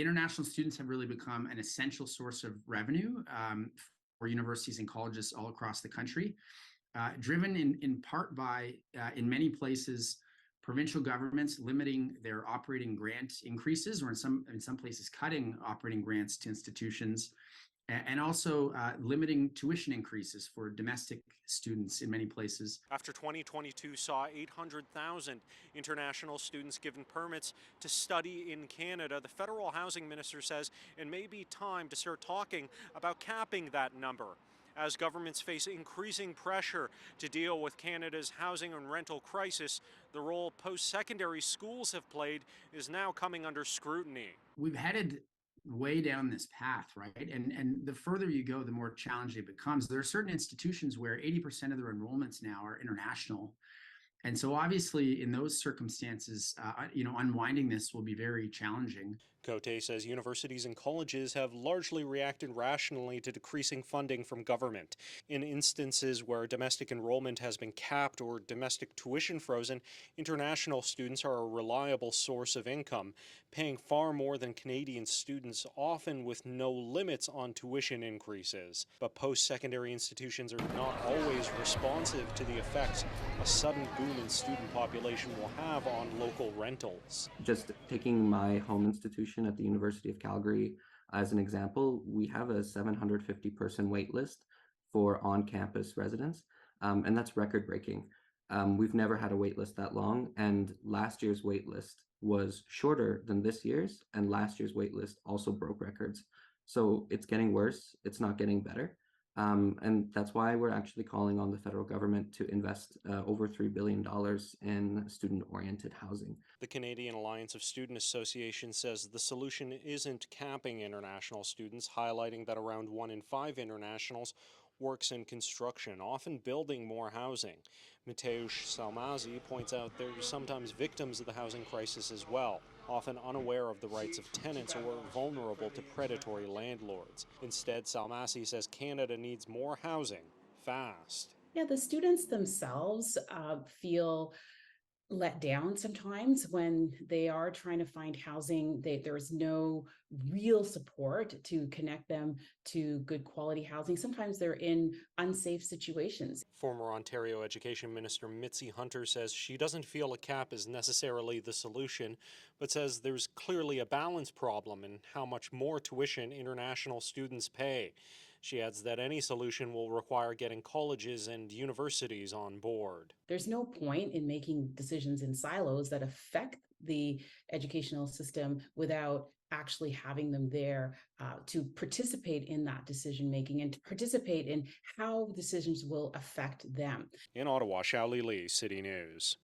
international students have really become an essential source of revenue for universities and colleges all across the country, driven in part by, in many places, provincial governments limiting their operating grant increases, or in some places cutting operating grants to institutions, and also limiting tuition increases for domestic students in many places. After 2022 saw 800,000 international students given permits to study in Canada, the federal housing minister says it may be time to start talking about capping that number. As governments face increasing pressure to deal with Canada's housing and rental crisis, the role post-secondary schools have played is now coming under scrutiny. We've headed way down this path, right? And the further you go, the more challenging it becomes. There are certain institutions where 80% of their enrollments now are international. And so obviously in those circumstances, unwinding this will be very challenging. Cote says universities and colleges have largely reacted rationally to decreasing funding from government. In instances where domestic enrollment has been capped or domestic tuition frozen, international students are a reliable source of income, paying far more than Canadian students, often with no limits on tuition increases. But post-secondary institutions are not always responsive to the effects a sudden boom in student population will have on local rentals. Just taking my home institution at the University of Calgary as an example, we have a 750-person wait list for on-campus residents, and that's record-breaking. We've never had a wait list that long, and last year's wait list was shorter than this year's, and last year's wait list also broke records. So it's getting worse, it's not getting better. And that's why we're actually calling on the federal government to invest over $3 billion in student-oriented housing. The Canadian Alliance of Student Associations says the solution isn't capping international students, highlighting that around 1 in 5 internationals works in construction, often building more housing. Mateusz Salmazi points out they're sometimes victims of the housing crisis as well, often unaware of the rights of tenants or vulnerable to predatory landlords. Instead, Salmazi says Canada needs more housing, fast. Yeah, the students themselves feel let down sometimes when they are trying to find housing. There's no real support to connect them to good quality housing. Sometimes they're in unsafe situations. Former Ontario Education Minister Mitzi Hunter says she doesn't feel a cap is necessarily the solution, but says there's clearly a balance problem in how much more tuition international students pay. She adds that any solution will require getting colleges and universities on board. There's no point in making decisions in silos that affect the educational system without actually having them there to participate in that decision making and to participate in how decisions will affect them. In Ottawa, Xiaoli Li, City News.